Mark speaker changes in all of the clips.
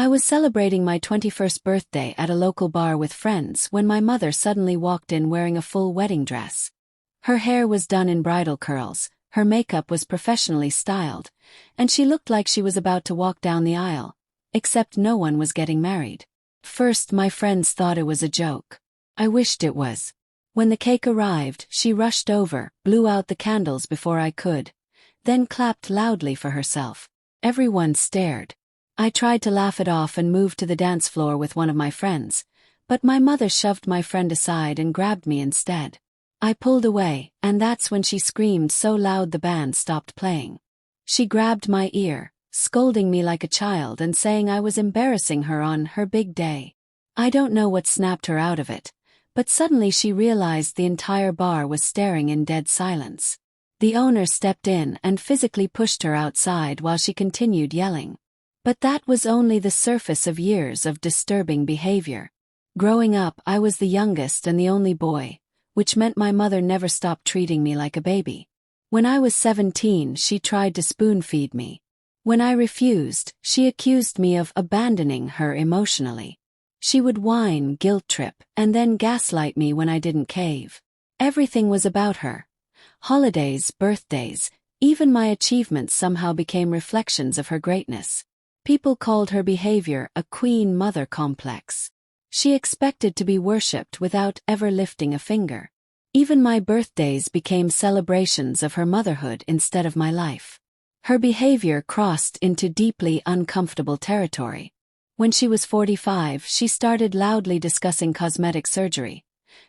Speaker 1: I was celebrating my 21st birthday at a local bar with friends when my mother suddenly walked in wearing a full wedding dress. Her hair was done in bridal curls, her makeup was professionally styled, and she looked like she was about to walk down the aisle, except no one was getting married. First, my friends thought it was a joke. I wished it was. When the cake arrived, she rushed over, blew out the candles before I could, then clapped loudly for herself. Everyone stared. I tried to laugh it off and moved to the dance floor with one of my friends, but my mother shoved my friend aside and grabbed me instead. I pulled away, and that's when she screamed so loud the band stopped playing. She grabbed my ear, scolding me like a child and saying I was embarrassing her on her big day. I don't know what snapped her out of it, but suddenly she realized the entire bar was staring in dead silence. The owner stepped in and physically pushed her outside while she continued yelling. But that was only the surface of years of disturbing behavior. Growing up, I was the youngest and the only boy, which meant my mother never stopped treating me like a baby. When I was 17, she tried to spoon-feed me. When I refused, she accused me of abandoning her emotionally. She would whine, guilt-trip, and then gaslight me when I didn't cave. Everything was about her. Holidays, birthdays, even my achievements somehow became reflections of her greatness. People called her behavior a queen mother complex. She expected to be worshipped without ever lifting a finger. Even my birthdays became celebrations of her motherhood instead of my life. Her behavior crossed into deeply uncomfortable territory. When she was 45, she started loudly discussing cosmetic surgery.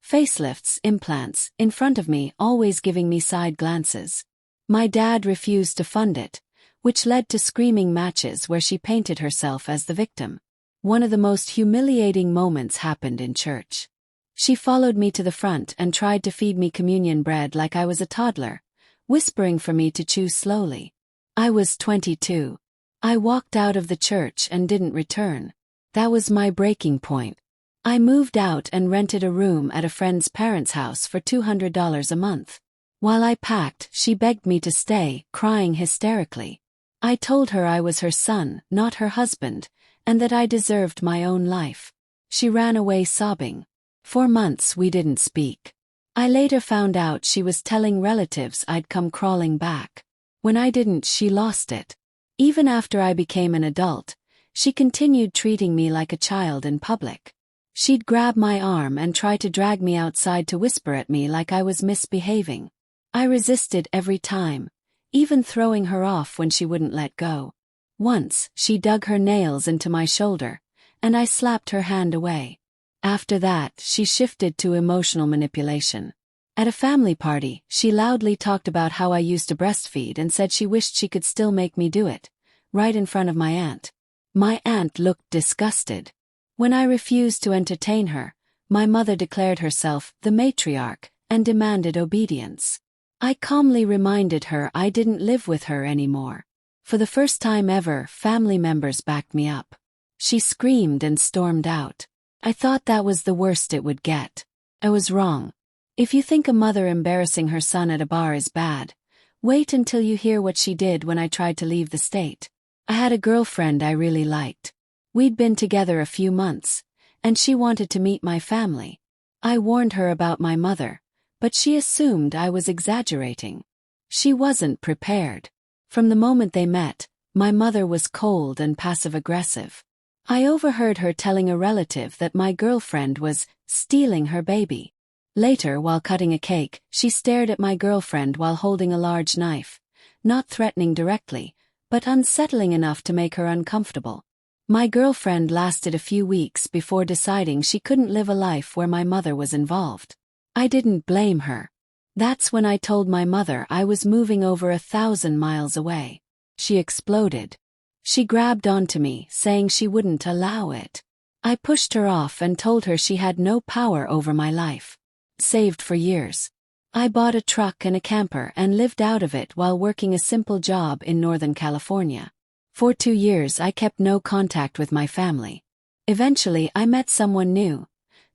Speaker 1: Facelifts, implants, in front of me, always giving me side glances. My dad refused to fund it, which led to screaming matches where she painted herself as the victim. One of the most humiliating moments happened in church. She followed me to the front and tried to feed me communion bread like I was a toddler, whispering for me to chew slowly. I was 22. I walked out of the church and didn't return. That was my breaking point. I moved out and rented a room at a friend's parents' house for $200 a month. While I packed, she begged me to stay, crying hysterically. I told her I was her son, not her husband, and that I deserved my own life. She ran away sobbing. For months we didn't speak. I later found out she was telling relatives I'd come crawling back. When I didn't, she lost it. Even after I became an adult, she continued treating me like a child in public. She'd grab my arm and try to drag me outside to whisper at me like I was misbehaving. I resisted every time, even throwing her off when she wouldn't let go. Once, she dug her nails into my shoulder, and I slapped her hand away. After that, she shifted to emotional manipulation. At a family party, she loudly talked about how I used to breastfeed and said she wished she could still make me do it, right in front of my aunt. My aunt looked disgusted. When I refused to entertain her, my mother declared herself the matriarch and demanded obedience. I calmly reminded her I didn't live with her anymore. For the first time ever, family members backed me up. She screamed and stormed out. I thought that was the worst it would get. I was wrong. If you think a mother embarrassing her son at a bar is bad, wait until you hear what she did when I tried to leave the state. I had a girlfriend I really liked. We'd been together a few months, and she wanted to meet my family. I warned her about my mother, but she assumed I was exaggerating. She wasn't prepared. From the moment they met, my mother was cold and passive-aggressive. I overheard her telling a relative that my girlfriend was stealing her baby. Later, while cutting a cake, she stared at my girlfriend while holding a large knife, not threatening directly, but unsettling enough to make her uncomfortable. My girlfriend lasted a few weeks before deciding she couldn't live a life where my mother was involved. I didn't blame her. That's when I told my mother I was moving over 1,000 miles away. She exploded. She grabbed onto me, saying she wouldn't allow it. I pushed her off and told her she had no power over my life. Saved for years. I bought a truck and a camper and lived out of it while working a simple job in Northern California. For 2 years I kept no contact with my family. Eventually I met someone new,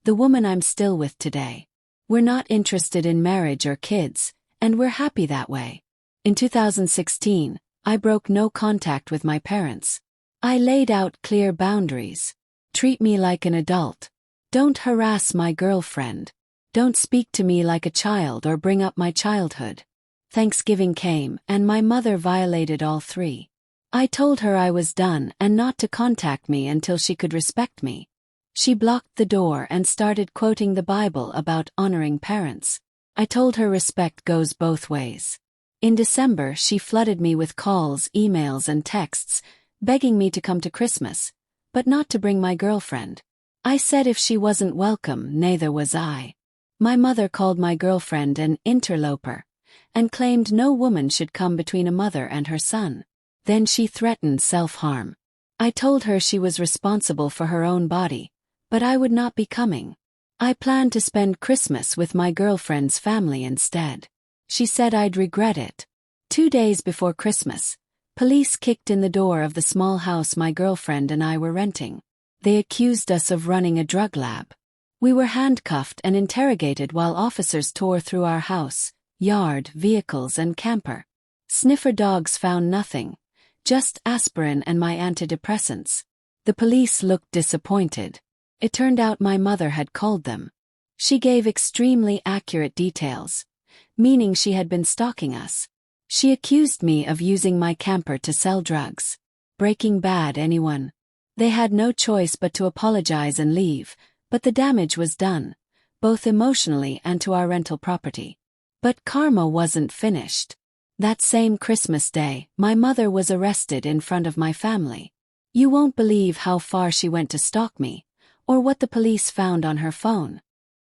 Speaker 1: the woman I'm still with today. We're not interested in marriage or kids, and we're happy that way. In 2016, I broke no contact with my parents. I laid out clear boundaries. Treat me like an adult. Don't harass my girlfriend. Don't speak to me like a child or bring up my childhood. Thanksgiving came, and my mother violated all three. I told her I was done and not to contact me until she could respect me. She blocked the door and started quoting the Bible about honoring parents. I told her respect goes both ways. In December, she flooded me with calls, emails, and texts, begging me to come to Christmas, but not to bring my girlfriend. I said if she wasn't welcome, neither was I. My mother called my girlfriend an interloper, and claimed no woman should come between a mother and her son. Then she threatened self-harm. I told her she was responsible for her own body, but I would not be coming. I planned to spend Christmas with my girlfriend's family instead. She said I'd regret it. 2 days before Christmas, police kicked in the door of the small house my girlfriend and I were renting. They accused us of running a drug lab. We were handcuffed and interrogated while officers tore through our house, yard, vehicles, and camper. Sniffer dogs found nothing, just aspirin and my antidepressants. The police looked disappointed. It turned out my mother had called them. She gave extremely accurate details, meaning she had been stalking us. She accused me of using my camper to sell drugs. Breaking Bad anyone? They had no choice but to apologize and leave, but the damage was done, both emotionally and to our rental property. But karma wasn't finished. That same Christmas Day, my mother was arrested in front of my family. You won't believe how far she went to stalk me, or what the police found on her phone.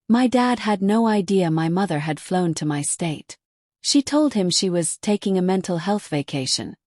Speaker 1: My dad had no idea my mother had flown to my state. She told him she was taking a mental health vacation,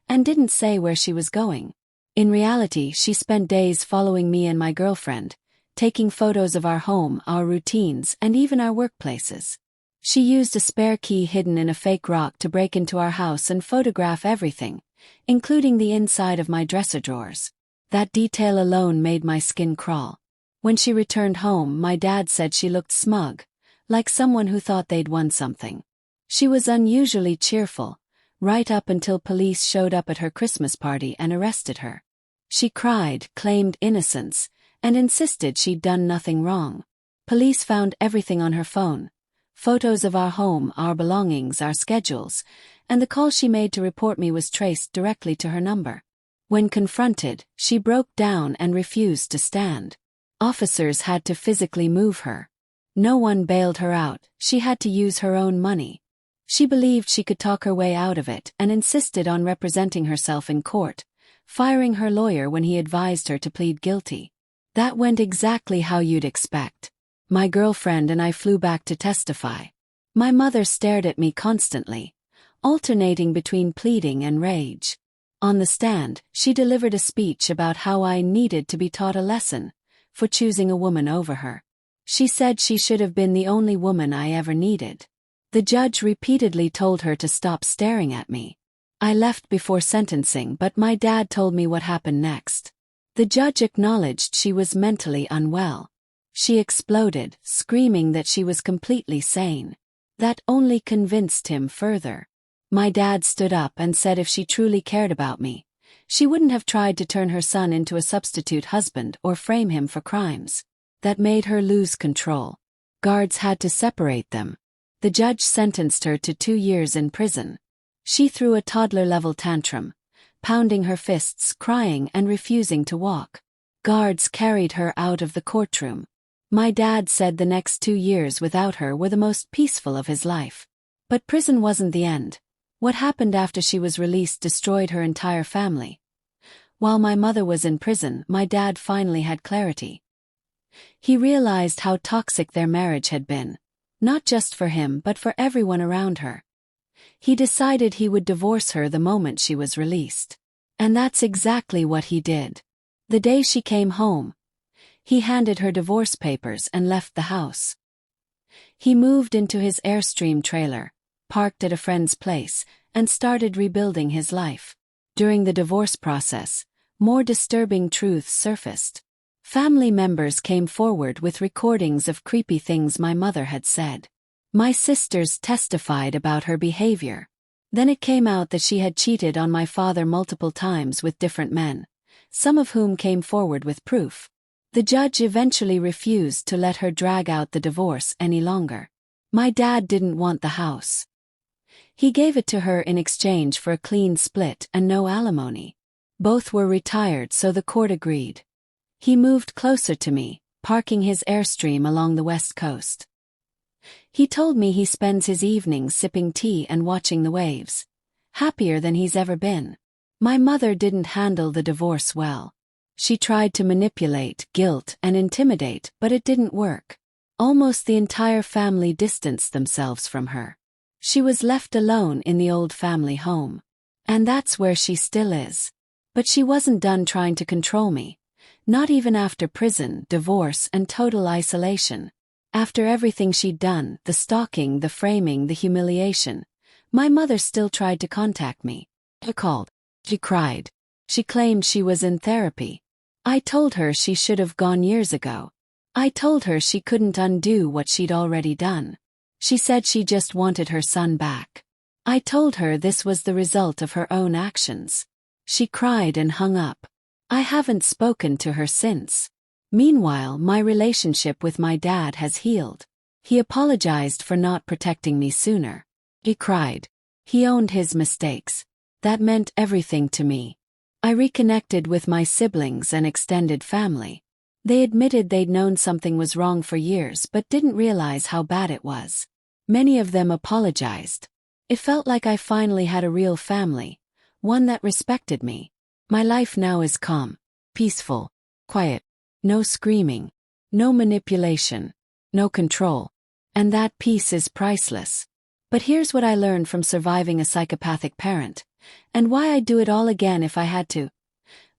Speaker 1: and didn't say where she was going. In reality, she spent days following me and my girlfriend, taking photos of our home, our routines, and even our workplaces. She used a spare key hidden in a fake rock to break into our house and photograph everything, including the inside of my dresser drawers. That detail alone made my skin crawl. When she returned home, my dad said she looked smug, like someone who thought they'd won something. She was unusually cheerful, right up until police showed up at her Christmas party and arrested her. She cried, claimed innocence, and insisted she'd done nothing wrong. Police found everything on her phone. Photos of our home, our belongings, our schedules, and the call she made to report me was traced directly to her number. When confronted, she broke down and refused to stand. Officers had to physically move her. No one bailed her out, she had to use her own money. She believed she could talk her way out of it and insisted on representing herself in court, firing her lawyer when he advised her to plead guilty. That went exactly how you'd expect. My girlfriend and I flew back to testify. My mother stared at me constantly, alternating between pleading and rage. On the stand, she delivered a speech about how I needed to be taught a lesson for choosing a woman over her. She said she should have been the only woman I ever needed. The judge repeatedly told her to stop staring at me. I left before sentencing, but my dad told me what happened next. The judge acknowledged she was mentally unwell. She exploded, screaming that she was completely sane. That only convinced him further. My dad stood up and said if she truly cared about me, she wouldn't have tried to turn her son into a substitute husband or frame him for crimes. That made her lose control. Guards had to separate them. The judge sentenced her to 2 years in prison. She threw a toddler-level tantrum, pounding her fists, crying and refusing to walk. Guards carried her out of the courtroom. My dad said the next 2 years without her were the most peaceful of his life. But prison wasn't the end. What happened after she was released destroyed her entire family. While my mother was in prison, my dad finally had clarity. He realized how toxic their marriage had been, not just for him but for everyone around her. He decided he would divorce her the moment she was released. And that's exactly what he did. The day she came home, he handed her divorce papers and left the house. He moved into his Airstream trailer, parked at a friend's place, and started rebuilding his life. During the divorce process, more disturbing truths surfaced. Family members came forward with recordings of creepy things my mother had said. My sisters testified about her behavior. Then it came out that she had cheated on my father multiple times with different men, some of whom came forward with proof. The judge eventually refused to let her drag out the divorce any longer. My dad didn't want the house. He gave it to her in exchange for a clean split and no alimony. Both were retired, so the court agreed. He moved closer to me, parking his Airstream along the west coast. He told me he spends his evenings sipping tea and watching the waves, happier than he's ever been. My mother didn't handle the divorce well. She tried to manipulate, guilt, and intimidate, but it didn't work. Almost the entire family distanced themselves from her. She was left alone in the old family home. And that's where she still is. But she wasn't done trying to control me. Not even after prison, divorce, and total isolation. After everything she'd done, the stalking, the framing, the humiliation, my mother still tried to contact me. I called. She cried. She claimed she was in therapy. I told her she should have gone years ago. I told her she couldn't undo what she'd already done. She said she just wanted her son back. I told her this was the result of her own actions. She cried and hung up. I haven't spoken to her since. Meanwhile, my relationship with my dad has healed. He apologized for not protecting me sooner. He cried. He owned his mistakes. That meant everything to me. I reconnected with my siblings and extended family. They admitted they'd known something was wrong for years but didn't realize how bad it was. Many of them apologized. It felt like I finally had a real family, one that respected me. My life now is calm, peaceful, quiet. No screaming, no manipulation, no control. And that peace is priceless. But here's what I learned from surviving a psychopathic parent, and why I'd do it all again if I had to.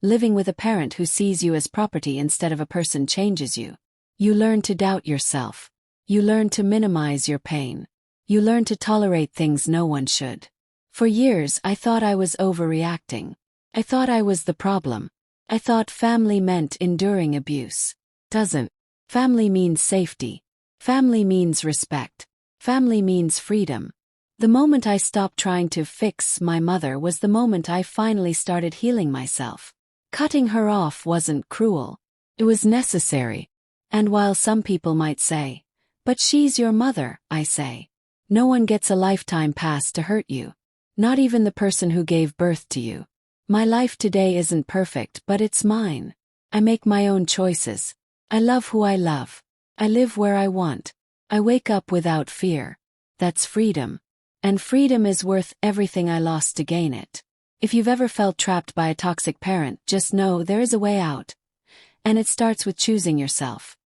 Speaker 1: Living with a parent who sees you as property instead of a person changes you. You learn to doubt yourself. You learn to minimize your pain. You learn to tolerate things no one should. For years I thought I was overreacting. I thought I was the problem. I thought family meant enduring abuse. Doesn't. Family means safety. Family means respect. Family means freedom. The moment I stopped trying to fix my mother was the moment I finally started healing myself. Cutting her off wasn't cruel. It was necessary. And while some people might say, "But she's your mother," I say, no one gets a lifetime pass to hurt you. Not even the person who gave birth to you. My life today isn't perfect, but it's mine. I make my own choices. I love who I love. I live where I want. I wake up without fear. That's freedom. And freedom is worth everything I lost to gain it. If you've ever felt trapped by a toxic parent, just know there is a way out. And it starts with choosing yourself.